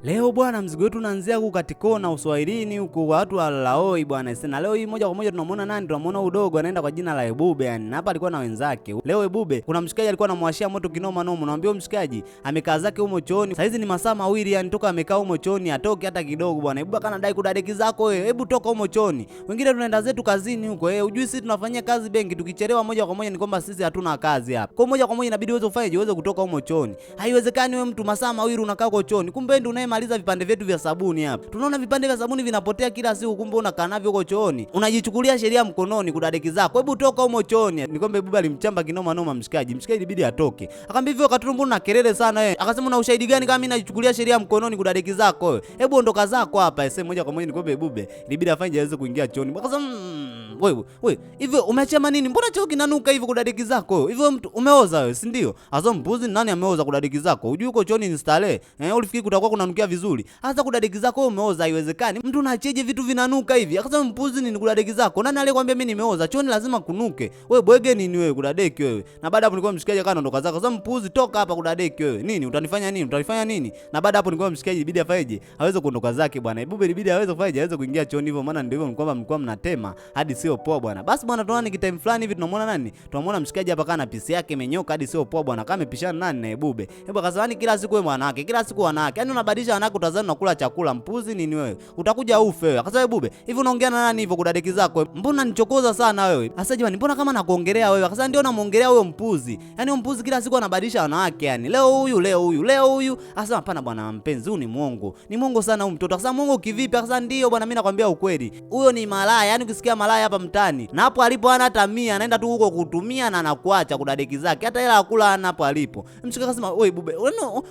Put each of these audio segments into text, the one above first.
Leo bwana, mzigo wetu unaanzia huku katikona Uswahilini huku watu wa Laoi bwana. Sasa leo hii moja kwa moja tunamuona nani? Tunamuona udogo anaenda kwa jina la Ebube yani. Na hapa alikuwa na wenzake. Leo Ebube kuna mshikaji alikuwa anamwashia moto kinoma noma. Naambia mshikaji amekaa zake humo chooni. Sasa hizi ni masaa mawili yani toka amekaa humo chooni atoke hata kidogo bwana. Ebube kana dai kudadeki zako wewe. Hebu toka humo chooni. Wengine tunaenda zetu kazini huko. Hujui sisi tunafanyia kazi benki. Tukichelewa moja kwa moja ni kwamba sisi hatuna kazi hapa. Kwa moja kwa moja inabidi uweze kufanya uweze kutoka humo chooni. Haiwezekani wewe mtu masaa mawili unakaa huko chooni. Kumbe ndio unayemaliza vipande vyetu vya sabuni hapa. Tunaona vipande vya sabuni vinapotea kila siku, kumbe unakaa navyo huko chooni. Unajichukulia sheria mkononi kudadeki zako. Hebu toka humo chooni. Nikombe Ebube alimchamba kinoma noma mshikaji. Mshikaji ilibidi atoke. Akamwambia hivyo Katuru, mbona na kelele sana wewe? Akasema una ushahidi gani kama mimi najichukulia sheria mkononi kudadeki zako wewe? Hebu ondoka zako hapa. Ese moja kwa moja Nikombe Ebube ilibidi afanye aweze kuingia chooni. Akasema wewe hivyo umeachama nini? Mbona choo kinanuka hivyo kudadeki zako wewe? Hivyo mtu umeoza wewe, si ndio? Asa mpuzi nani ameoza kudadeki zako? Hujui uko chooni ni starehe. Ulifikiri kutakuwa kunanukia vizuri? Hasa kudadeki zako wewe umeoza, haiwezekani. Mtu unaacheje vitu vinanuka hivi? Akasema mpuzi ni kudadeki zako. Nani aliyekwambia mimi nimeoza? Chooni lazima kunuke. Wewe bwege nini wewe kudadeki wewe? Na baada hapo nilikuwa mshikaji akawa anaondoka zako. Akasema mpuzi toka hapa kudadeki wewe. Nini? Utanifanya nini? Utanifanya nini? Na baada hapo nilikuwa mshikaji ibidi afaje? Aweze kuondoka zake bwana. Ebube ibidi aweze kufaje? Aweze kuingia chooni hivyo, maana ndio hivyo kwamba mlikuwa mnatema hadi sio poa bwana. Basi bwana, tunaona ni kitime fulani hivi tunamwona nani? Tunamwona mshikaji hapa kana pisi yake imenyoka hadi sio poa bwana. Kama amepishana nani na Ebube. Ebube akasema ni kila siku wewe mwanawake, kila siku wanawake. Yaani unabadilisha wanawake utazani unakula chakula, mpuzi nini wewe? Utakuja ufe wewe. Akasema Ebube, hivi unaongea na nani hivyo kudadeki zako? Mbona nichokoza sana wewe? Asa jamani, mbona kama nakuongelea wewe? Akasema ndio namuongelea huyo mpuzi. Yaani mpuzi kila siku anabadilisha wanawake yani. Leo huyu, leo huyu, leo huyu. Akasema hapana bwana mpenzi, huyu ni muongo. Ni muongo sana huyu mtoto. Akasema muongo kivipi? Akasema ndio bwana, mimi nakwambia ukweli. Huyo ni malaya. Yaani ukisikia malaya hapa mtaani. Na hapo alipo hana hata 100, anaenda tu huko kutumia na anakuacha kudadeki zake. Hata hela akula hana hapo alipo. Mshika akasema, "Wewe Ebube,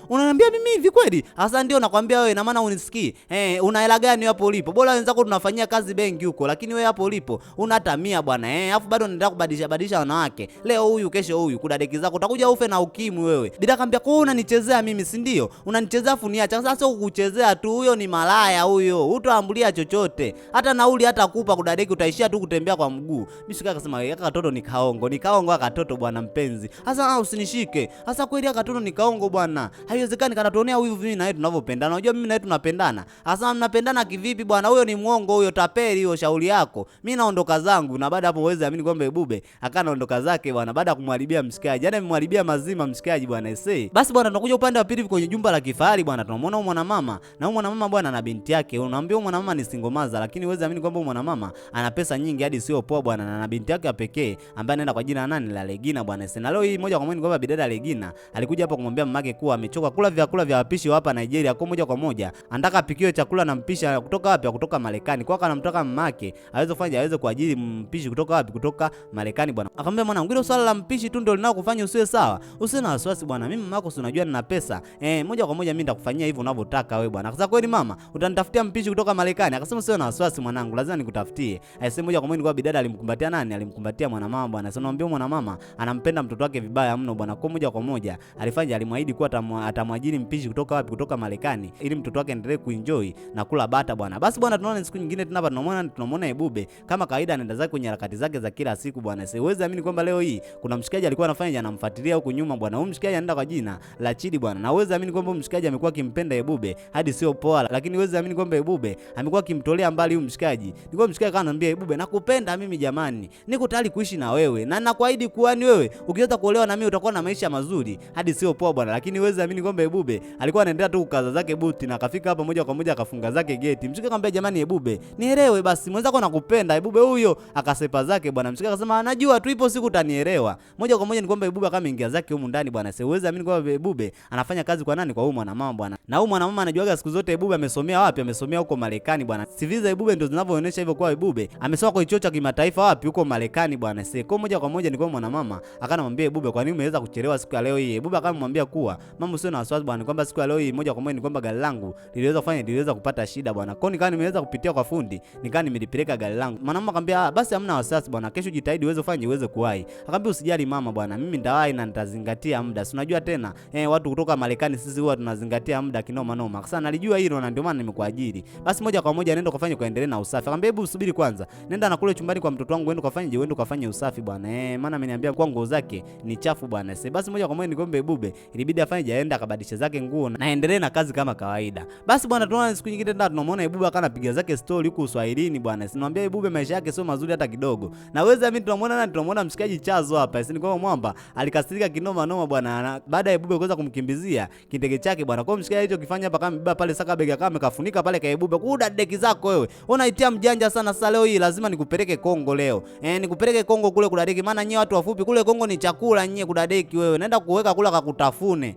unaniambia mimi hivi kweli?" Akasema ndio nakwambia wewe, na maana unisikii. Una hela gani hapo ulipo? Bora wenzako tunafanyia kazi benki huko, lakini wewe hapo ulipo una hata 100 bwana. Alafu bado unaendelea kubadilisha wanawake. Leo huyu, kesho huyu, kudadeki zako. Utakuja ufe na ukimwi wewe. Bila kaambia kwa unanichezea mimi, si ndio? Unanichezea afu niacha. Sasa sio kukuchezea tu, huyo ni malaya huyo. Hutaambulia chochote. Hata nauli hata kupa kudadeki, utaishia tu kutembea kwa mguu. Mimi akasema yaka katoto ni kaongo. Ni kaongo akatoto bwana mpenzi. Sasa usinishike. Sasa kweli akatoto ni kaongo bwana. Haiwezekani kanatuonea huyu mimi na yeye tunavyopendana. Unajua mimi na yeye tunapendana. Sasa mnapendana kivipi bwana? Huyo ni muongo huyo, tapeli huyo, shauri yako. Mimi naondoka zangu. Na baada hapo uweze amini kwamba Ebube akanaondoka zake bwana, baada ya kumharibia mshikaji. Yaani amemharibia mazima mshikaji bwana ese. Basi bwana, tunakuja upande wa pili kwenye jumba la kifahari bwana. Tunamwona huyu mwanamama. Na huyu mwanamama bwana na binti yake. Unaambia huyu mwanamama ni single mother, lakini uweze amini kwamba huyu mwanamama ana pesa nyingi hadi sio poa bwana, na na binti yake pekee ambaye anaenda kwa jina nani la Legina bwana ese. Na leo hii moja kwa moja kwamba bidada Legina alikuja hapa kumwambia mamake kuwa amechoka kula vyakula vya wapishi hapa Nigeria. Kwa moja kwa moja anataka apikiwe chakula na mpishi kutoka wapi? Kutoka Marekani. Kwa anamtaka mamake aweze kufanya aweze kuajiri mpishi kutoka wapi? Kutoka Marekani bwana. Akamwambia mwanangu, ile swala la mpishi tu ndio linao kufanya usiwe sawa. Usiwe na wasiwasi bwana. Mimi mamako si unajua nina pesa. Moja kwa moja mimi nitakufanyia hivyo unavyotaka wewe bwana. Akasema kweli mama, utanitafutia mpishi kutoka Marekani? Akasema usiwe na wasiwasi mwanangu, lazima nikutafutie. Aisee, moja kwa moja kwa bidada alimkumbatia nani? Alimkumbatia mwanamama bwana. Sasa naambia mwanamama anampenda mtoto wake vibaya mno bwana. Kwa moja kwa moja alifanya alimwahidi kuwa atamwajiri mpishi kutoka wapi? Kutoka Marekani, ili mtoto wake endelee kuenjoy na kula bata bwana. Basi bwana, tunaona siku nyingine tena hapa tunamwona Ebube kama kawaida anaenda zake kwenye harakati zake za kila siku bwana. Siwezi amini kwamba leo hii kuna mshikaji alikuwa anafanya anamfuatilia huko nyuma bwana. Huyu mshikaji anaenda kwa jina la Chidi bwana. Na uwezi amini kwamba mshikaji amekuwa akimpenda Ebube hadi sio poa, lakini uwezi amini kwamba Ebube amekuwa akimtolea mbali huyu mshikaji. Nilikuwa mshikaji kana anambia Ebube, nakupenda mimi jamani. Niko tayari kuishi na wewe na nakuahidi kuwa ni wewe ukiweza kuolewa na mimi utakuwa na maisha mazuri hadi sio poa bwana. Lakini uwezi amini kwamba Ebube alikuwa anaendelea tu kukaza zake buti, na akafika hapa moja kwa moja akafunga zake geti. Mshikaji akamwambia jamani Ebube, nielewe basi, mwenzako nakupenda. Ebube huyo akasepa zake bwana. Mshikaji akasema anajua tu ipo siku utanielewa. Moja kwa moja ni kwamba Ebube kama ingia zake humu ndani bwana. Siwezi amini kwamba Ebube anafanya kazi kwa nani? Kwa huyu mwanamama bwana. Na huyu mwanamama anajuaga siku zote Ebube amesomea wapi? Amesomea huko Marekani bwana. CV za Ebube ndio zinavyoonyesha hivyo kwa Ebube amesoma kwa chuo cha kimataifa wapi? Huko Marekani bwana. Kwa moja kwa moja ni kwa mwanamama akanamwambia Ebube, kwa nini umeweza kuchelewa siku ya leo hii? Ebube akamwambia kuwa mama usio na wasiwasi bwana, kwamba siku ya leo hii moja kwa moja ni kwamba gari langu liliweza kupata shida bwana. Kwa nikawa nimeweza kupitia kwa fundi, nikawa nimelipeleka gari langu. Mwanamama akamwambia basi hamna wasiwasi bwana, kesho jitahidi uweze kuwahi. Akamwambia usijali mama bwana, mimi nitawahi na nitazingatia muda. Si unajua tena watu kutoka Marekani sisi huwa tunazingatia muda kinoma noma. Sasa nalijua hilo na ndio maana nimekuajiri. Basi moja kwa moja nenda kufanya kuendelea na usafi. Akamwambia hebu usubiri kwanza. Nenda kule chumbani kwa mtoto wangu, uende ukafanye usafi bwana. Maana ameniambia kwa nguo zake ni chafu bwana. Basi moja kwa moja nikombe Bube ilibidi afanye aende akabadilisha zake nguo na aendelee na kazi kama kawaida. Basi bwana, tunaona siku nyingine tena tunamuona Bube akanapiga zake story huko Uswahilini bwana. Sinamwambia Bube maisha yake sio mazuri hata kidogo. Na wewe mimi tunamuona mshikaji Chazo hapa. Ni kwa mwamba alikasirika kinoma noma bwana. Baada ya Bube kuweza kumkimbizia kitege chake bwana. Kwa mshikaji hicho kifanya hapa kama baba pale saka bega kama kafunika pale kwa Bube. Kuda deki zako wewe. Unaitia mjanja sana sasa leo hii lazima nikupeleke Kongo leo. Nikupeleke Kongo kule kudadeki, maana nyie watu wafupi kule Kongo ni chakula nyie kudadeki wewe. Naenda kuweka kula kakutafune.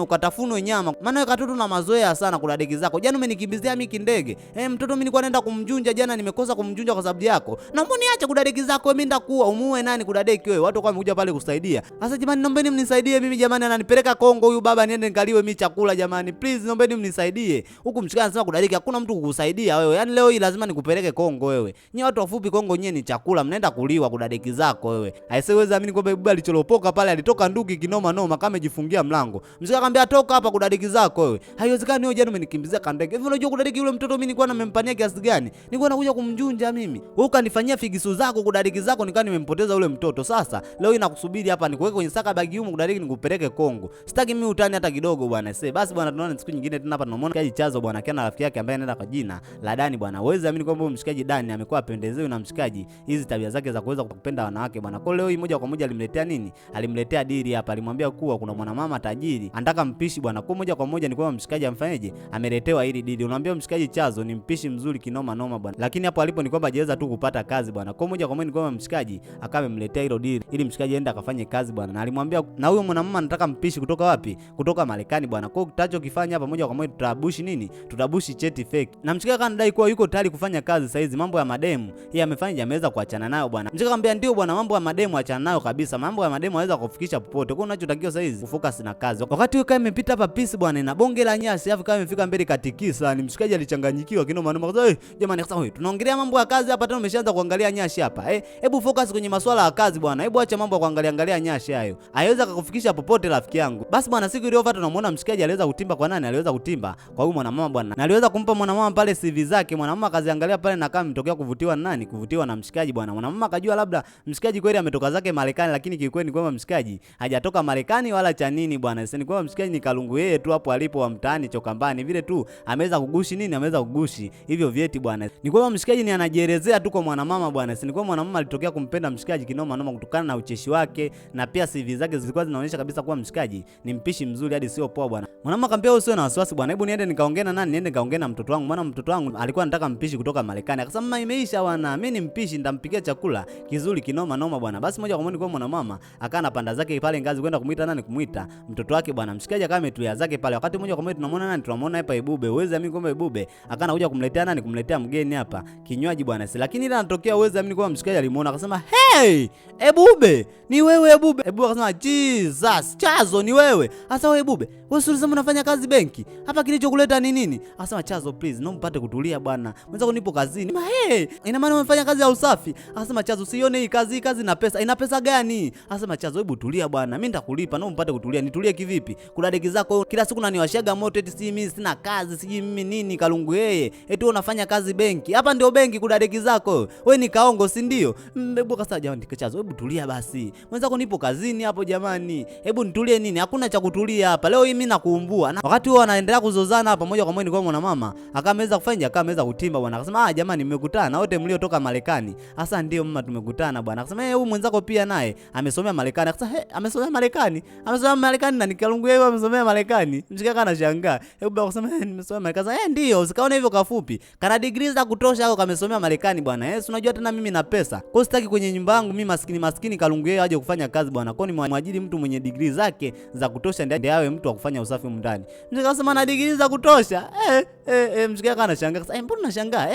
Ukatafunwe nyama. Maana wewe katoto na mazoea sana kudadeki zako. Jana umenikimbizia mimi kindege. Mtoto mimi nilikuwa naenda kumjunja jana, nimekosa kumjunja kwa sababu yako. Naomba niache kudadeki zako, mimi ndakuwa umuue nani kudadeki wewe. Watu kwa wamekuja pale kusaidia. Sasa jamani, naombeni mnisaidie mimi jamani, ananipeleka Kongo huyu baba, niende nikaliwe mimi chakula jamani. Please naombeni mnisaidie. Huku mshikana anasema kudadeki hakuna mtu kukusaidia wewe. Yaani leo hii lazima nikupeleke Kongo wewe. Nyie watu wafupi Kongo nyie ni chakula, mnaenda kuliwa kudadeki zako wewe. Aiseweza amini kwamba Bube alicholopoka pale, alitoka nduki kinoma noma kama amejifungia mlango. Mshika akamwambia toka hapa kudadeki zako wewe. Haiwezekani wewe jana umenikimbizia kandege. Hivi unajua kudadeki yule mtoto mimi nilikuwa nimempania kiasi gani? Nilikuwa nakuja kumjunja mimi. Wewe ukanifanyia figisu zako kudadeki zako, nikawa nimempoteza yule mtoto. Sasa leo inakusubiri hapa nikuweke kwenye saka bagi huko kudadeki nikupeleke Kongo. Sitaki mimi utani hata kidogo bwana. Basi bwana, tunaona siku nyingine tena hapa tunamwona mshikaji Chazo bwana, akiwa rafiki yake ambaye anaenda kwa jina la Dani bwana. Wewe amini kwamba mshikaji Dani amekuwa apendezewi na mshikaji hizi tabia zake za kuweza kupenda wanawake bwana. Kwa leo hii moja kwa moja alimletea nini? Alimletea dili hapa. Alimwambia kuwa kuna mwanamama tajiri anataka mpishi bwana. Kwa moja kwa moja ni kwamba mshikaji amfanyeje? Ameletewa hili dili. Unaambia mshikaji Chazo ni mpishi mzuri kinoma noma bwana. Lakini hapo alipo ni kwamba hajaweza tu kupata kazi bwana. Kwa moja kwa moja ni kwamba mshikaji akawa amemletea hilo dili ili mshikaji aende akafanye kazi bwana. Na alimwambia na huyo mwanamama anataka mpishi kutoka wapi? Kutoka Marekani bwana. Kwa hiyo tutachokifanya hapa moja kwa moja tutabushi nini? Tutabushi cheti fake. Na mshikaji kanadai kuwa yuko tayari kufanya kazi sasa hizi. Mambo ya mademu yeye amefanya, ameweza kuachana nayo bwana. Mshikaji akamwambia ndio bwana, mambo ya mademu achana nayo kabisa. Mambo ya mademu haweza kufikisha popote. Kwa unachotakiwa sasa hizi kufocus na kazi. Wakati huyo kama imepita hapa pisi bwana na bonge la nyasi, afu kama imefika mbele katikisa, ni mshikaji alichanganyikiwa kinoma noma. Jamani sasa tunaongelea mambo ya kazi hapa, tena umeshaanza kuangalia nyashi hapa. Hebu focus kwenye masuala ya kazi bwana. Hebu acha mambo ya kuangalia nyashi hayo. Haiweza kukufikisha popote rafiki yangu. Basi bwana, siku iliyofuata tunamuona mshikaji aliweza kutimba kwa nani? Aliweza kutimba kwa huyu mwanamama bwana. Na aliweza kumpa mwanamama pale CV zake. Mwanamama akaziangalia pale na kama mtokea kuvutiwa na nani? Kuvutiwa na mshikaji bwana. Mwanamama akajua labda mshikaji kweli ametoka zake Marekani, lakini kikweli ni kwamba mshikaji hajatoka Marekani wala cha nini bwana. Sasa ni kwamba mshikaji ni kalungu yeye tu hapo alipo wa mtaani Chokambani vile tu ameweza kugushi nini? Ameweza kugushi hivyo vyeti bwana. Ni kwamba mshikaji ni anajielezea tu kwa mwanamama bwana. Sasa ni kwamba mwanamama alitokea kumpenda mshikaji kinoma noma kutokana na ucheshi wake, na pia CV zake zilikuwa zinaonyesha kabisa kuwa mshikaji ni mpishi mzuri hadi sio poa bwana. Mwanamama akamwambia usiwe na wasiwasi bwana, hebu niende nikaongea na nani? Niende nikaongea na mtoto wangu, maana mtoto wangu alikuwa anataka mpishi kutoka Marekani. Akasema mama, imeisha bwana, mimi ni mpishi, nitampikia chakula kizuri kinoma noma bwana. Basi moja kwa moja kwa mwanamama akawa anapanda zake pale ngazi kwenda kumuita nani? Kumuita mtoto wake bwana. Mshikaji akawa ametulia zake pale. Wakati moja kwa moja tunamwona nani? Tunamuona hapa Bube. Uweze amini kwamba Bube akawa anakuja kumletea nani? Kumletea mgeni hapa kinywaji bwana. Lakini ile anatokea uweze amini kwamba mshikaji alimuona akasema, "Hey, Bube, ni wewe Bube?" Bube akasema, "Jesus, Chazo ni wewe." Sasa wewe Bube, wewe ulisema unafanya kazi benki. Hapa kilichokuleta ni nini? Akasema, "Chazo please, naomba mpate kutulia bwana. Mwenzako nipo kazini." Hey, ina maana unafanya kazi ya usafi? Akasema, "Chazo, sione hii kazi na pesa. Ina pesa gani?" Akasema, "Chazo, hebu tulia bwana. Mimi nitakulipa, naomba mpate kutulia." "Nitulie kivipi? Kuna deki zako kila siku unaniwashaga moto eti si mimi sina kazi, siji mimi nini kalungu yeye. Eti unafanya kazi benki. Hapa ndio benki kuna deki zako. Wewe ni kaongo si ndio?" Hebu kasa jamani Chazo, hebu tulia basi. Mwenzako nipo kazini hapo jamani. Hebu nitulie nini? Hakuna cha kutulia hapa. Leo hii mimi nakuumbua. Na wakati huo wanaendelea kuzozana hapa moja kwa moja kwa mwanamama, akameweza kufanya akameweza kutimba bwana. Akasema, jamani mmekutana wote mliotoka Marekani." Asa ndio mama, tumekutana bwana. Akasema, huyu mwenzako pia naye amesomea Marekani. Akasema, amesomea Marekani? Amesomea Marekani na nikalungu yeye amesomea Marekani. Mshikaka anashangaa. Hebu akasema, nimesomea Marekani. Akasema, ndio, usikaone hivyo kafupi. Kana degree za kutosha au kamesomea Marekani bwana. Unajua tena mimi na pesa. Kwa hiyo sitaki kwenye nyumba yangu mimi maskini kalungu yeye aje kufanya kazi bwana. Kwa ni mwajiri mtu mwenye degree zake za kutosha ndiye awe mtu wa kufanya usafi ndani. Mshikaka akasema, na degree za kutosha? Mshikaka anashangaa. Akasema, mbona unashangaa?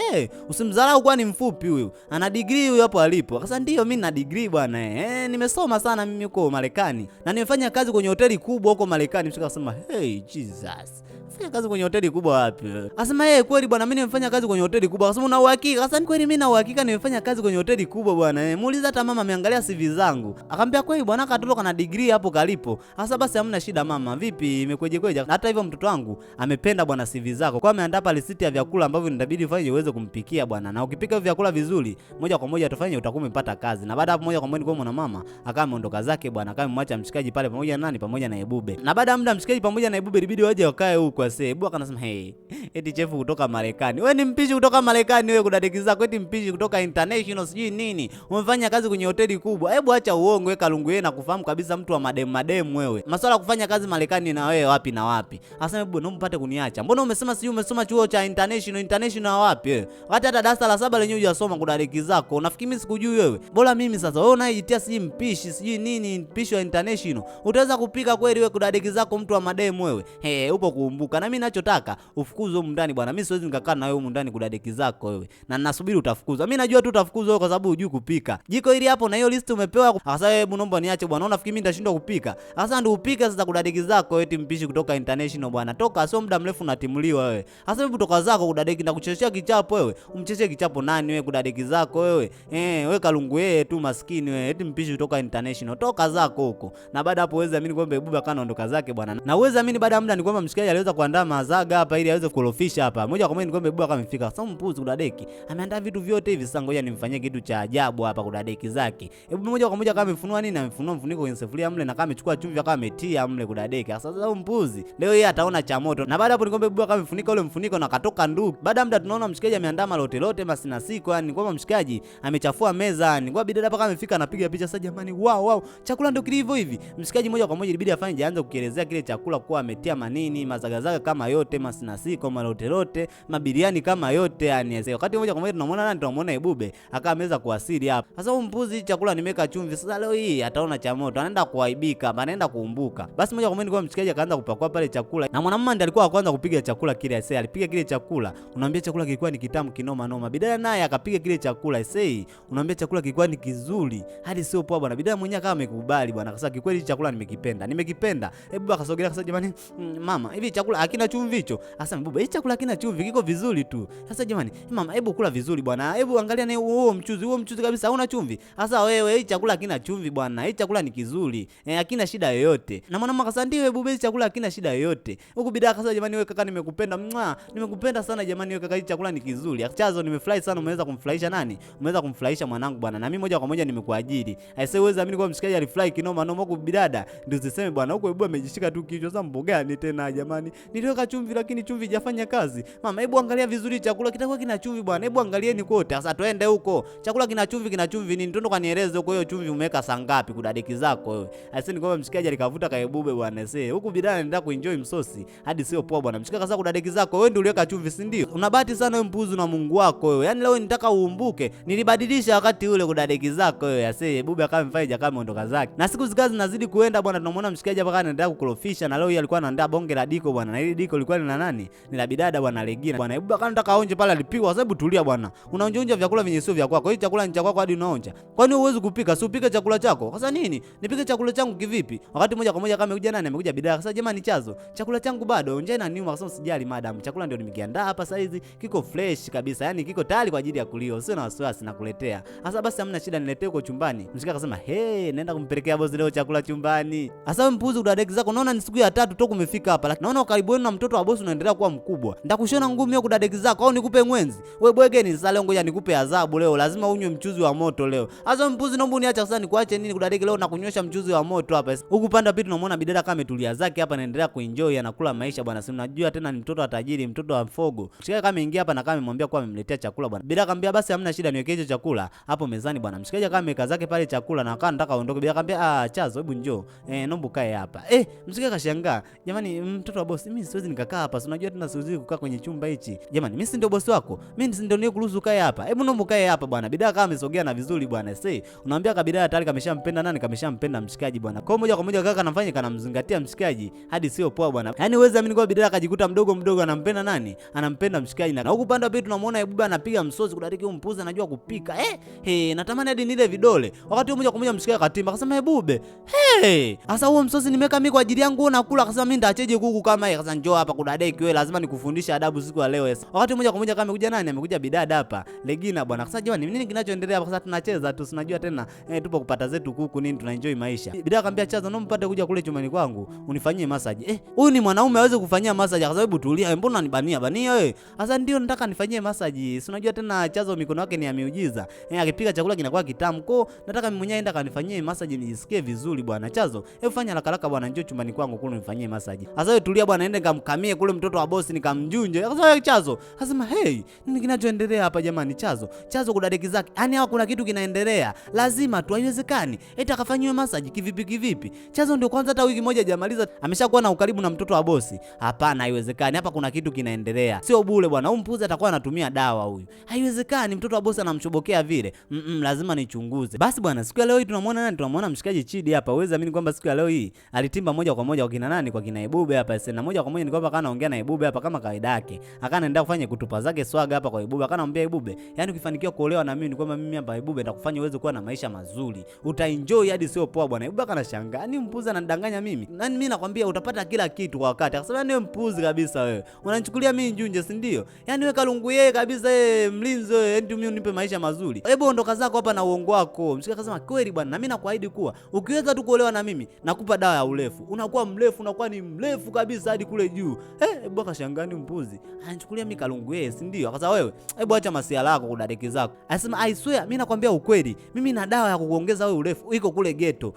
Usimdharau kwani mfupi huyu. Ana degree huyu hapo alipo. Akasema, ndio mimi na degree bwana. Nimesoma sana mimi huko Marekani. Na nimefanya kazi kwenye hoteli kubwa huko Marekani. Mshikaka akasema, hey Jesus. Unafanya kazi kwenye hoteli kubwa wapi wewe? Akasema kweli bwana, mimi nimefanya kazi kwenye hoteli kubwa. Akasema una uhakika? Akasema kweli mimi na uhakika nimefanya kazi kwenye hoteli kubwa bwana. Muuliza hata mama ameangalia CV zangu. Akamwambia kweli bwana, katoto kana degree hapo kalipo. Akasema basi hamna shida mama, vipi imekweje kweje? Hata hivyo mtoto wangu amependa bwana CV zako. Kwa ameandaa hapa lisiti ya vyakula ambavyo inabidi ufanye uweze kumpikia bwana. Na ukipika vyakula vizuri, moja kwa moja tufanye utakuwa umepata kazi. Na baada hapo moja kwa moja kwa mwana mama akawa ameondoka zake bwana, akawa amemwacha mshikaji pale pamoja na nani, pamoja na Ebube. Na baada ya muda mshikaji pamoja na Ebube ilibidi waje wakae huko ase. Ebube akanasema eti chef kutoka Marekani. Wewe ni mpishi kutoka Marekani wewe, kudadeki zako eti mpishi kutoka international sijui nini. Umefanya kazi kwenye hoteli kubwa. Hebu acha uongo wewe kalungu yeye, na kufahamu kabisa mtu wa mademu wewe. Masuala ya kufanya kazi Marekani na wewe wapi na wapi? Asema Ebube naomba mpate kuniacha. Mbona umesema sijui umesoma chuo cha international wapi wewe? Hata darasa la 7 lenyewe hujasoma kudadeki zako. Unafikiri mimi sikujui wewe? Bora mimi sasa wewe unayejitia sijui mpishi sijui nini, mpishi wa international. Utaweza kupika kweli wewe kudadeki zako mtu wa mademu wewe? Upo kuumbuka. Na mimi ninachotaka ufukuzwe huko ndani bwana. Mimi siwezi nikakaa na wewe huko ndani kudadeki zako wewe. Na ninasubiri utafukuzwa. Mimi najua tu utafukuzwa wewe kwa sababu hujui kupika. Jiko hili hapo na hiyo list umepewa. Akasema hebu naomba niache bwana. Unafikiri mimi nitashindwa kupika? Akasema ndio upike sasa kudadeki zako eti mpishi kutoka international bwana. Toka sio muda mrefu unatimuliwa wewe. Akasema hebu toka zako kudadeki na kuchezea kichapo wewe. Umchezee kichapo nani wewe kudadeki zako wewe? Wewe kalungu yeye tu maskini wewe. Eti mpishi kutoka international. Toka zako huko. Na baada hapo uweze amini kwamba Ebube akaondoka zake bwana. Na uweze amini baada ya muda ni kwamba mshikaji aliweza kuandaa mazaga hapa ili aweze kulofisha hapa. Moja kwa moja ni kwamba Ebube akamfika. Sasa mpuzi kudadeki. Ameandaa vitu vyote hivi, sasa ngoja nimfanyie kitu cha ajabu hapa kudadeki zake. Ebube moja kwa moja kama amefunua nini? Amefunua mfuniko kwenye sufuria mle na kama amechukua chumvi akawa ametia mle kudadeki. Sasa mpuzi leo yeye ataona cha moto. Na baada hapo ni kwamba Ebube akamfunika ule mfuniko na katoka nduku. Baada ya muda tunaona mshikaji ameandaa malote masina siko, yani kwamba mshikaji amechafua meza, yani kwa bidada hapa kama amefika anapiga picha. Sasa jamani, wow, chakula ndio kilivyo hivi. Mshikaji moja kwa moja ilibidi afanye aanze kukielezea kile chakula kwa ametia manini, mazagazaga kama yote, masina siko, malote, mabiriani kama yote, yani wakati moja kwa moja tunamwona nani, tunamuona Ebube akawa ameweza kuwasili hapa. Sasa huyu mpuzi chakula nimeka chumvi, sasa leo hii ataona cha moto, anaenda kuaibika, anaenda kuumbuka. Basi moja kwa moja kwa mshikaji akaanza kupakua pale chakula, na mwanamume ndiye alikuwa kwanza kupiga chakula kile. Ase alipiga kile chakula, unaambia chakula kilikuwa ni kitamu kinoma noma. Bidada naye akapiga kile chakula, ase unaambia chakula kilikuwa ni kizuri hadi sio poa bwana. Bidada mwenyewe kama amekubali bwana, akasema kikweli chakula nimekipenda. Ebube akasogelea akasema jamani, mama hivi chakula hakina chumvi hicho? Akasema Ebube hii chakula hakina chumvi, kiko vizuri tu. Sasa jamani, mama hebu kula vizuri bwana, hebu angalia na huo mchuzi kabisa hauna chumvi. Sasa wewe hii chakula hakina chumvi bwana, hii chakula ni kizuri, hakina shida yoyote. Na mwanamama akasema ndio Ebube hii chakula hakina shida yoyote. Huko bidada akasema jamani, wewe kaka nimekupenda sana jamani, wewe kaka hii chakula ni kizuri. Achazo nimefurahi sana, umeweza kumfurahisha nani? Umeweza kumfurahisha mwanangu bwana, na mimi moja kwa moja nimekuajiri. Aisee uweza amini kwa mshikaji alifurahi kinoma noma huko bidada. Ndio usiseme bwana huko Ebube amejishika tu kichwa. Sasa mboga gani tena jamani? Niliweka chumvi lakini chumvi haijafanya kazi. Mama hebu angalia vizuri chakula kitakuwa kina chumvi bwana. Hebu angalieni kote. Sasa twende huko. Chakula kina chumvi nini? Twende kanieleze huko hiyo chumvi umeweka saa ngapi kudadeki zako wewe. Aisee ni kwamba mshikaji alikavuta ka Ebube bwana. Aisee huko bidada anaenda kuenjoy msosi hadi sio poa bwana. Mshikaji sasa kudadeki zako wewe ndio uliweka chumvi si ndio? Unabahati sana wewe mpuzi na Mungu wako wewe. Yaani leo nitaka uumbuke. Nilibadilisha wakati ule kudadeki zako wewe. Aisee Ebube akawa mfaija kama ondoka zake. Na siku zikazi zinazidi kuenda bwana, tunamwona mshikaji hapa anaendelea kukorofisha, na leo yeye alikuwa anaandaa bonge la diko bwana. Na ile diko lilikuwa lina nani? Ni la bidada bwana Regina. Bwana Ebube akanataka aonje pale, alipigwa. Sababu tulia bwana. Unaonja vyakula vyenye sio vya kwako. Hii chakula ni cha kwako hadi unaonja. Kwani huwezi kupika? Si upike chakula chako. Sasa nini? Nipike chakula changu kivipi? Wakati moja kwa moja kama amekuja nani? Amekuja bidada. Sasa jamani Chazo, chakula changu bado onja na niuma. Akasema sijali madam. Chakula ndio nimekiandaa hapa sasa hizi. Kiko fresh kabisa. Yaani kiko tayari kwa ajili ya kuliwa. Usio na wasiwasi nakuletea. Sasa basi hamna shida, niletee huko chumbani. Mshika akasema, naenda kumpelekea bosi leo chakula chumbani." Asa mpuzi kudadeki zako, naona ni siku ya 3 toka umefika hapa. Lakini naona karibu wenu na mtoto wa bosi unaendelea kuwa mkubwa. Ndakushona ngumi hiyo kudadeki zako au nikupe mwenzi? Wewe bwege ni sasa leo, ngoja nikupe adhabu leo. Lazima unywe mchuzi wa moto leo. Asa mpuzi naomba uniache sasa nikuache nini kudadeki leo na kunywesha mchuzi wa moto hapa. Huku panda pitu tunamwona bidada kama ametulia zake hapa anaendelea kuenjoy, anakula maisha bwana. Si unajua tena ni mtoto wa tajiri, mtoto wa mfogo. Mshikaji kama ingia hapa na kama amemwambia kwa amemletea chakula bwana. Bidada akamwambia basi hamna shida, niwekee hicho chakula hapo mezani bwana. Mshikaji kama ameka zake pale chakula na akawa anataka aondoke. Bidada akamwambia Chazo hebu njoo. Naomba kae hapa. Mshikaji kashangaa. Jamani mtoto wa bosi, mimi siwezi nikakaa hapa. Si unajua tena siwezi kukaa kwenye chumba hichi. Jamani mimi si ndio bosi wako? Mimi si ndio nikuruhusu kae hapa. Hebu naomba kae hapa bwana. Bidada kama amesogea na vizuri bwana. Unaambia kabidada tayari kameshampenda nani? Kameshampenda mshikaji bwana. Kwa moja kwa moja kaka anafanya kanamzingatia mshikaji hadi sio poa bwana. Yaani uweze amini kwa bidada akajikuta mdogo anampenda nani? Anampenda mshikaji. Na huku pande pili tunamuona Ebube anapiga msosi kudadiki mpuzi, anajua kupika. Natamani hadi nile vidole. Wakati moja kwa moja mshikaji akatimba akasema Ebube, sasa huo msosi nimeka mimi kwa ajili yangu unakula. Akasema mimi ndaacheje kuku kama yeye? sasa njoo hapa kudadeki wewe, lazima nikufundishe adabu siku ya leo. Wakati moja kwa moja kama amekuja nani? Amekuja bidada hapa, Regina bwana. Sasa jamani, nini kinachoendelea hapa? Sasa tunacheza tu, tunajua tena tupo kupata zetu kuku nini, tunaenjoy maisha. Bidada akamwambia Chazo, naomba mpate kuja kule chumbani kwangu unifanyie massage. Huyu ni mwanaume aweze kufanyia massage? Kwa sababu tulia, mbona unanibania bania wewe? Sasa ndio nataka nifanyie massage. Si unajua tena Chazo mikono yake ni ya miujiza. Akipika chakula kinakuwa kitamu. Kwa nataka mimi mwenyewe aenda kanifanyie massage nijisikie vizuri bwana. Chazo, hebu fanya haraka bwana, njoo chumbani kwangu kule unifanyie massage. Sasa wewe tulia bwana, ende nikamkamie kule mtoto wa bosi nikamjunje. Sasa Chazo asema hey, nini kinachoendelea hapa jamani? Chazo kudadeki zake. Yaani hapa kuna kitu kinaendelea. Lazima tu, haiwezekani. Eti akafanyiwe massage kivipi? Chazo ndio kwanza hata wiki moja hajamaliza ameshakuwa na ukaribu na mtoto wa bosi. Hapana, haiwezekani. Hapa kuna kitu kinaendelea. Sio bure bwana. Huyu mpuzi atakuwa anatumia dawa huyu. Haiwezekani mtoto wa bosi anamchobokea vile. Lazima nichunguze. Basi bwana, siku ya leo hii tunamwona nani? Tunamwona mshikaji Chidi hapa. Uweze amini kwamba siku ya leo hii alitimba moja kwa moja kwa kina nani? Kwa kina Ebube hapa. Na moja kwa moja ni kwamba kana ongea na Ebube hapa kama kawaida yake. Akaenda kufanya kutupa zake swaga hapa kwa Ebube. Akanamwambia Ebube, yani ukifanikiwa kuolewa na mimi ni kwamba mimi hapa Ebube nitakufanya uweze kuwa na maisha mazuri. Utaenjoy hadi sio poa bwana. Ebube akanashangaa, ni mpuzi ananidanganya mimi. Nani mimi nakwambia utapata kila kitu kwa wakati. Akasema ni mpuzi kabisa wewe. Unanichukulia mimi njunje, si ndio? Yani wewe kalungu yeye kabisa yeye mlinzi wewe, eti mimi unipe maisha mazuri. Hebu ondoka zako hapa na uongo wako. Mshika akasema kweli bwana, na mimi nakuahidi kuwa ukiweza tu kuolewa na mimi nakupa dawa ya urefu. Unakuwa mrefu, unakuwa ni mrefu kabisa hadi kule juu. Hebu akashangaa ni mpuzi. Ananichukulia mimi kalungu yeye, si ndio? Akasema wewe, hebu acha masiala yako kudadeki zako. Anasema I swear mimi nakwambia ukweli. Mimi na dawa ya kukuongeza wewe urefu. Iko kule ghetto.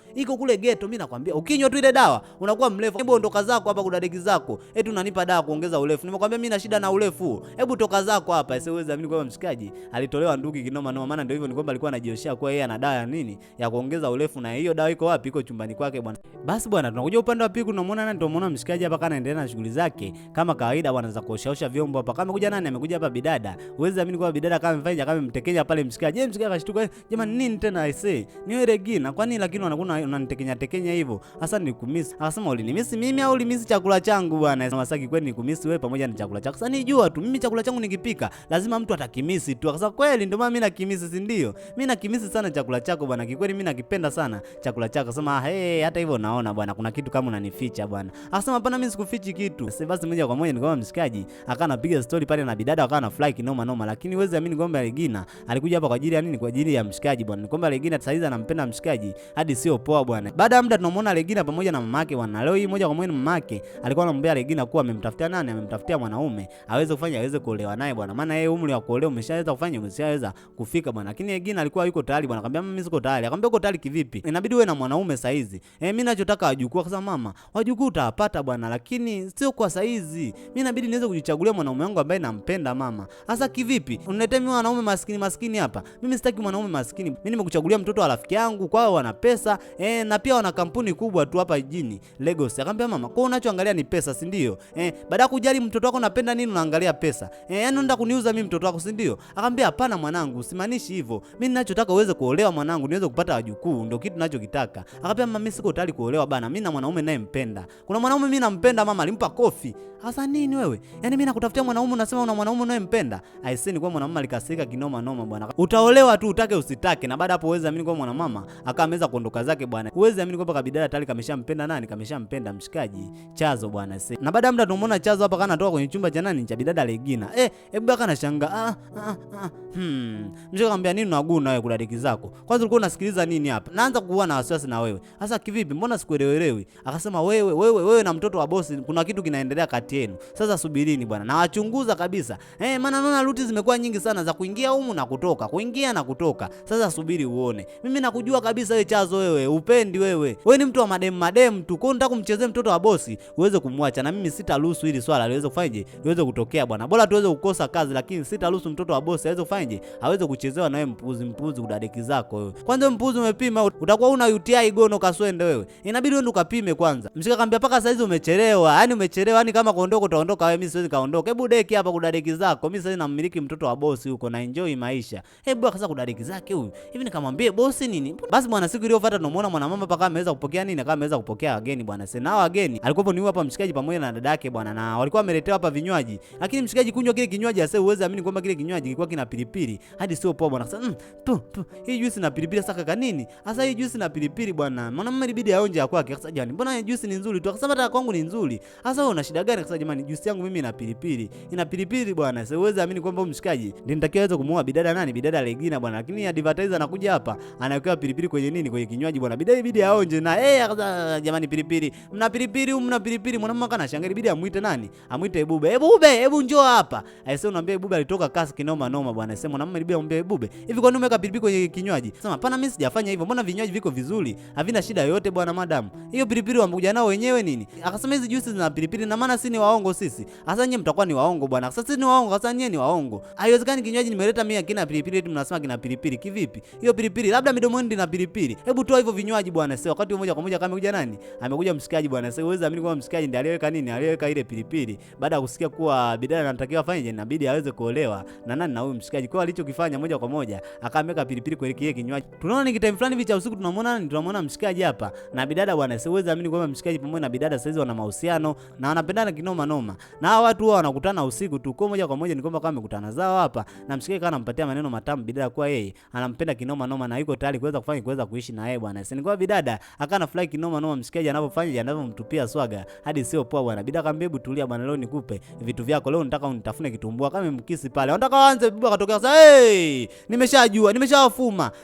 Mimi nakwambia ukinywa tu ile dawa unakuwa mrefu. Hebu ondoka zako hapa kudadeki zako. Eti unanipa dawa kuongeza urefu. Nimekwambia mimi na shida na urefu. Hebu toka zako hapa. Siwezi amini kwamba mshikaji alitolewa nduki kinoma noma, maana ndio hivyo ni kwamba alikuwa anajioshia kwa yeye ana dawa ya nini? Ya kuongeza urefu, na hiyo dawa iko wapi? Iko chumbani kwake bwana. Basi bwana, tunakuja upande wa pili tunamwona nani? Tunamwona mshikaji hapa kana endelea na shughuli zake kama kawaida bwana, za kuoshaosha vyombo hapa. Kama kuja nani? Amekuja hapa bidada. Uwezi amini kwamba bidada kama mfanya kama mtekenya pale mshikaji. Mshikaji akashtuka, jamani nini tena aisee? Ni wewe Regina, kwa nini lakini unanitekenya tekenya hivyo? Hasa nikumisi. Akasema ulinimisi mimi au ulimisi chakula changu bwana? Sasa Masaki kweli nikumisi wewe pamoja na chakula chako. Sasa nijua tu mimi chakula changu nikipika lazima mtu atakimisi tu. Akasema kweli ndio maana mimi nakimisi, si ndio? Mimi nakimisi sana chakula chako bwana. Kikweli mimi nakipenda sana chakula chako. Akasema hata hivyo naona bwana kuna kitu kama unanificha bwana. Akasema hapana, mimi sikufichi kitu. Sasa basi moja kwa moja nikawa mshikaji akanapiga story pale na bidada akawa na fly kinoma noma, lakini uweze amini kwamba Regina alikuja hapa kwa ajili ya nini? Kwa ajili ya mshikaji bwana. Ni kwamba Regina saizi anampenda mshikaji hadi sio poa bwana. Baada ya muda tunamuona Regina pamoja na mamake bwana. Leo hii moja kwa moja mamake alikuwa anamwambia Regina kuwa amemtafutia nani? Amemtafutia mwanaume aweze kufanya aweze kuolewa naye bwana. Maana yeye umri wa kuolewa umeshaweza kufanya, umeshaweza kufika bwana. Lakini Regina alikuwa yuko tayari bwana. Akamwambia mimi siko tayari. Akamwambia uko tayari kivipi? Inabidi uwe na mwanaume saizi. Mimi ninachotaka wajukuu. Akasema mama, wajukuu utawapata bwana, lakini sio kwa saizi. Mimi inabidi niweze kujichagulia mwanaume wangu ambaye nampenda mama. Sasa kivipi? Uniletee mimi mwanaume maskini hapa? Mimi sitaki mwanaume maskini. Mimi nimekuchagulia mtoto wa rafiki yangu, kwao wana pesa, na pia wana kampuni kubwa tu hapa jijini Lagos. Akamwambia mama, kwa unachoangalia ni pesa, si ndio? Baada ya kujali mtoto wako napenda nini unaangalia pesa. Yaani unataka kuniuza mimi mtoto wako, si ndio? Akamwambia hapana mwanangu, usimaanishi hivyo. Mimi ninachotaka uweze kuolewa mwanangu, niweze kupata wajukuu, ndio kitu ninachokitaka. Akamwambia mama, mimi siko tayari kuolewa bana. Mimi na mwanaume ninayempenda. Kuna mwanaume mimi nampenda mama, alimpa kofi. Sasa nini wewe? Yaani mimi nakutafutia mwanaume unasema una mwanaume unayempenda. Aisee, ni kwa mwanaume alikasirika kinoma noma bwana. Utaolewa tu utake usitake, na baada hapo uweze amini kwa mwanamama akaameza kuondoka zake bwana. Uweze amini kwamba kabidada tayari kameshampenda nani? Kameshampenda mshikaji Chazo bwana. Na baada ya muda tunamuona Chazo hapa kana toka kwenye chumba cha nani? Cha bidada Regina. Hebu kana shanga. Mshika akamwambia nini unaguna wewe kudadiki zako? Kwanza ulikuwa unasikiliza nini hapa? Naanza kuwa na wasiwasi na wewe. Sasa kivipi? Mbona sikuelewelewi? Akasema wewe na mtoto wa bosi kuna kitu kinaendelea kati yenu. Sasa subirini bwana. Na wachunguza kabisa. Maana naona ruti zimekuwa nyingi sana za kuingia humu na kutoka, kuingia na kutoka. Sasa subiri uone. Mimi nakujua kabisa wewe Chazo, wewe upendi wewe. Wewe ni mtu wa madem tu. Kwa nini unataka kumchezea mtoto wa bosi uweze kumwacha? Na mimi sitaruhusu hili swala liweze kufanyaje? Liweze kutokea bwana. Bora tuweze kukosa kazi, lakini sitaruhusu mtoto wa bosi aweze kufanyaje? Aweze kuchezewa na wewe mpuzi kudadeki zako wewe. Kwanza mpuzi umepima, utakuwa una UTI gono kaswende wewe. Inabidi uende ukapime kwanza. Mshika akamwambia paka saizi umechelewa. Yaani umechelewa, yani kama kuondoka utaondoka wewe, mimi siwezi kaondoka. Hebu deki hapa kudadeki zako. Mimi sasa namiliki mtoto wa bosi huko na enjoy maisha. Hebu akasa kudadeki zake huyu. Hivi nikamwambie bosi nini? Basi bwana, siku iliyofuata tunamuona mwanamama paka ameweza kupokea nini? Kama ameweza kupokea wageni bwana. Sasa wageni alikuwa ni hapa mshikaji pamoja na dada yake bwana, na walikuwa wameletewa hapa vinywaji. Lakini mshikaji kunywa kile kinywaji ase uweze amini kwamba kile kinywaji kilikuwa kina pilipili. Hadi sio poa bwana. Sasa hii juice na pilipili sasa kaka nini? Sasa hii juice na pilipili bwana. Mwanamume ilibidi aonje ya kwake. Sasa jani, mbona hii juice ni nzuri tu? Akasema hata kwangu ni nzuri. Sasa wewe una shida gani? Akasema jamani, juice yangu mimi ina pilipili. Ina pilipili bwana. Sasa uweze amini kwamba mshikaji ndiye nitakiwa aweze kumuoa bidada nani? Bidada Regina bwana. Lakini advertiser anakuja hapa, anawekewa pilipili kwenye nini? Kwenye kinywaji bwana. Bidada ibidi aonje na akasema jamani, pilipili. Mna pilipili, mna pilipili. Mwanamume kana shangali, ibidi amuite nani? Amuite Ebube. Ebube, hebu njoo hapa. Aisee, unaambia Ebube alitoka kasi kinoma noma bwana. Sema mwanamume ibidi amwambie Ebube, hivi kwa nini umeweka pilipili kwenye kinywaji? Sema hapana, mimi sijafanya hivyo. Mbona vinywaji viko vizuri? Havina shida yoyote bwana madam. Hiyo pilipili wamekuja nao wenyewe nini? Akasema hizi juice zina pilipili na maana si ni waongo sisi. Sasa nyinyi mtakuwa ni waongo bwana. Sasa sisi ni waongo, sasa nyinyi ni waongo. Haiwezekani kinywaji nimeleta mimi kina pilipili eti mnasema kina pilipili. Kivipi? Hiyo pilipili labda midomoni ina pilipili. Hebu toa hivyo vinywaji bwana. Sasa wakati moja kwa moja kama amekuja nani? Amekuja mshikaji bwana. Sasa uweze amini kwamba mshikaji ndiye aliyeweka nini? Aliyeweka ile pilipili. Baada ya kusikia kuwa bidada anatakiwa afanye, inabidi aweze kuolewa na nani? Na huyu mshikaji. Kwa alichokifanya moja kwa moja akamweka pilipili kwenye kile kinywaji. Tunaona ni time fulani vicha usiku tunamwona nani? Tunamwona mshikaji hapa na bidada bwana. Sasa uweze amini kwamba mshikaji pamoja na bidada sasa hizo wana mahusiano na wanapendana kinoma noma. Na hao watu wao wanakutana usiku tu. Kwa moja kwa moja ni kwamba kama wamekutana zao hapa na mshikaji kana anampatia maneno matamu bidada kwa yeye anampenda kinoma noma na yuko tayari kuweza kuishi na yeye bwana. Sasa ni kwa bidada akana fly kinoma noma mshikaji anapofanya anavyomtupia swaga hadi sio poa bwana. Bidada akamwambia hebu tulia bwana, leo nikupe vitu vyako, leo nataka unitafune kitumbua kama mkisi pale. Anataka aanze bibi akatokea sasa, hey, nimeshajua,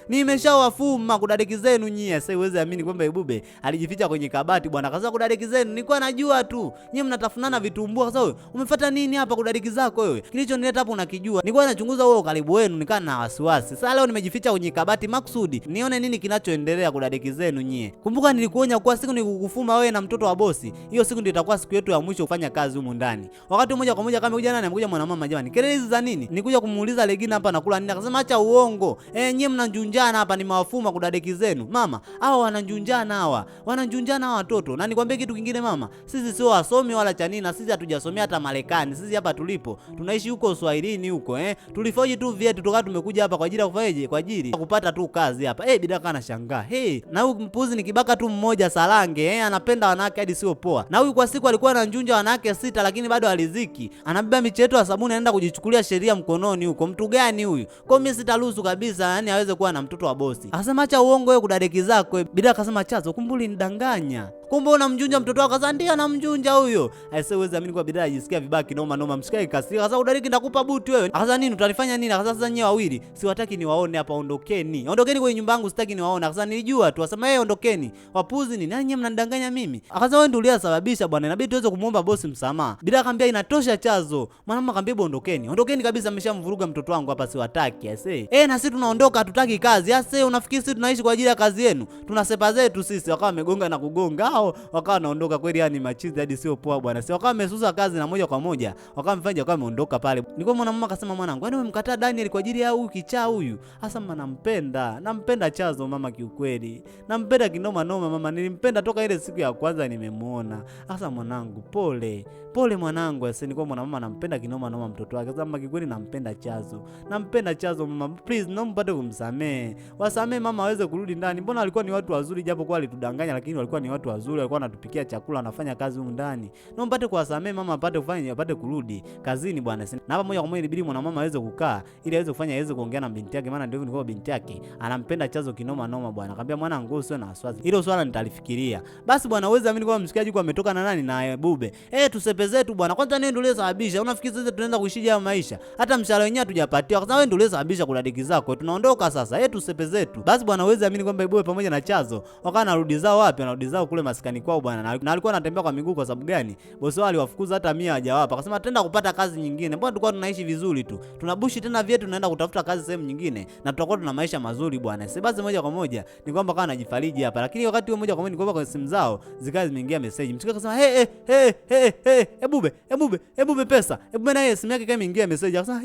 nimeshawafuma kudadeki zenu nyie. Sasa uweze amini kwamba Ebube alijificha kwenye kabati bwana. Akaanza kudadeki zenu, nilikuwa najua tu nyie mnatafunana vitumbua. Sasa wewe umefuata nini hapa kudadeki zako wewe? Kilichonileta hapo unakijua. Nilikuwa nachunguza wewe karibu wenu, nikaa na wasiwasi. Sasa leo nimejificha kwenye kabati maksudi nione nini kinachoendelea kudadeki zenu nyie. Kumbuka nilikuonya kwa siku nikukufuma wewe na mtoto wa bosi, hiyo siku ndio itakuwa siku yetu ya mwisho kufanya kazi humu ndani. Wakati mmoja kwa moja kama kuja nani? Amekuja mwanamama jamani. Kelele hizi za nini? Nikuja kumuuliza Regina hapa nakula nini? Akasema acha uongo. Nyie mnanjunjana hapa, nimewafuma kudadeki zenu. Mama, hao wananjunjana hawa. Wananjunjana hawa watoto. Na nikwambie kitu kingine mama, sisi sio wasomi wala chanini, na sisi hatujasomea hata Marekani. Sisi hapa tulipo tunaishi huko Uswahilini huko tulifoji tu vyetu toka tumekuja hapa kwa ajili ya kufanyaje? Kwa ajili ya kupata tu kazi hapa. Bidada kana shangaa. Na huyu mpuzi ni kibaka tu mmoja Salange, anapenda wanawake hadi sio poa. Na huyu kwa siku alikuwa ananjunja wanawake 6 lakini bado aliziki. Anabeba micheto ya sabuni anaenda kujichukulia sheria mkononi huko. Mtu gani huyu? Kwa mimi sitaruhusu kabisa yani aweze kuwa na mtoto wa bosi. Akasema acha uongo wewe kudadeki zako. Bidada akasema Chazo, kumbuli nidanganya. Kumbe unamjunja mtoto wako. Sasa ndio anamjunja huyo. Aisee, uweze amini kwa bidada ajisikia vibaya kinoma noma. Mshikaji kasirika. Sasa udadeki ndakupa buti wewe. Akasema nini? Utanifanya nini? Akasema sasa nyewe wawili siwataki niwaone hapa, ondokeni. Ondokeni kwenye nyumba yangu, sitaki niwaone. Akasema nilijua tu. Akasema ondokeni. Wapuzi nini? Nani mnanidanganya mimi? Akasema wewe ndio uliyesababisha bwana. Inabidi tuweze kumuomba bosi msamaha. Bidada akamwambia inatosha Chazo. Mwanamama akamwambia ondokeni. Ondokeni kabisa, mmeshamvuruga mtoto wangu hapa, siwataki. Aisee. Na sisi tunaondoka, hatutaki kazi. Aisee, unafikiri sisi tunaishi kwa ajili ya kazi yenu? Tuna sepa zetu sisi. Wakawa wamegonga na kugonga hao. Wakawa naondoka kweli, yani machizi hadi sio poa bwana. Si wakawa wamesusa kazi na moja kwa moja wakawa mfanya wakawa wameondoka pale. Nilikuwa mwanamama akasema mwanangu, yani umemkataa Daniel kwa ajili ya huyu kichaa huyu? Hasa mama nampenda Chazo mama, kiukweli. Nampenda kinoma noma mama, nilimpenda toka ile siku ya kwanza nimemuona. Hasa mwanangu, pole mwanangu. Sasa nilikuwa mwanamama nampenda kinoma noma mtoto wake. Sasa mama, kiukweli nampenda Chazo mama, please naomba mpate kumsamee. Wasamee mama aweze kurudi ndani. Mbona walikuwa ni watu wazuri, japo kwa alitudanganya lakini walikuwa ni watu wazuri, walikuwa wanatupikia chakula, wanafanya kazi huko ndani. Naomba mpate kuwasamee mama, apate kurudi kazini bwana. Na hapa moja kwa moja ilibidi mwanamama aweze kukaa ili aweze kufanya aweze kuongea na binti yake, maana ndio ni kwa binti yake anampenda Chazo kinoma noma bwana. Akamwambia mwanangu usiwe na wasiwasi, hilo swala nitalifikiria. Basi bwana, uweze amini kwa mshikaji kwa ametoka na nani? Na Ebube. Tusepe zetu bwana. Kwanza nini ndio ulisababisha? Unafikiri sasa tunaenda kuishije haya maisha? Hata mshahara wenyewe hatujapatia. Kwa sababu wewe ndio ulisababisha kudadiki zako. Tunaondoka sasa. Tusepe zetu. Basi bwana, uweze amini kwamba Ebube pamoja na Chazo wakawa narudi zao wapi? Wanarudi zao kule maskani kwao bwana. Na alikuwa anatembea kwa miguu. Kwa sababu gani? Bosi wao aliwafukuza hata 100 hajawapa. Akasema tutaenda kupata kazi nyingine. Mbona tulikuwa tunaishi vizuri tu? Tunabushi tena vyetu tunaenda kutafuta kazi sehemu nyingine na tutakuwa tuna maisha mazuri bwana. Sasa basi moja kwa moja ni kwamba kana anajifariji hapa. Lakini wakati huo moja kwa moja ni kwamba kwa simu zao zikawa zimeingia message. Mshikaji akasema Ebube pesa. Ebube naye simu yake kama imeingia message. Akasema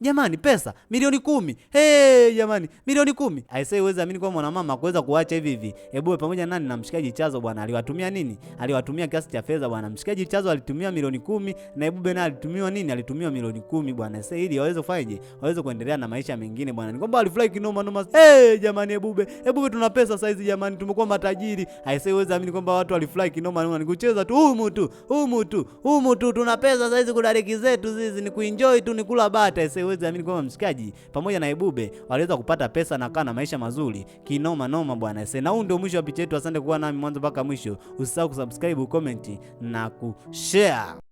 jamani pesa milioni 10. Jamani milioni 10. Aisee, uweze amini kwa mwanamama kuweza kuacha hivi. Ebube pamoja nani na mshikaji Chazo bwana aliwatumia nini? Aliwatumia kiasi cha fedha bwana. Mshikaji Chazo alitumia milioni 10 na Ebube naye alitumiwa nini? Alitumiwa milioni 10 bwana. Sasa ili waweze kufanyaje? Waweze kuendelea na maisha mengine bwana. Ni kwamba alifurahi kinoma noma. Jamani Ebube tuna pesa saizi jamani, tumekuwa matajiri. Aisee, uweze amini kwamba watu walifurahi kinoma noma. Ni kucheza tu humu tu tuna pesa saizi, kudariki zetu zizi ni kuenjoy tu, ni kula bata. Aisee, uweze amini kwamba mshikaji pamoja na Ebube waliweza kupata pesa na kana maisha mazuri kinoma noma bwana. Aisee, na huu ndio mwisho wa picha yetu. Asante kwa nami mwanzo mwanzo mpaka mwisho. Usisahau kusubscribe, comment na kushare.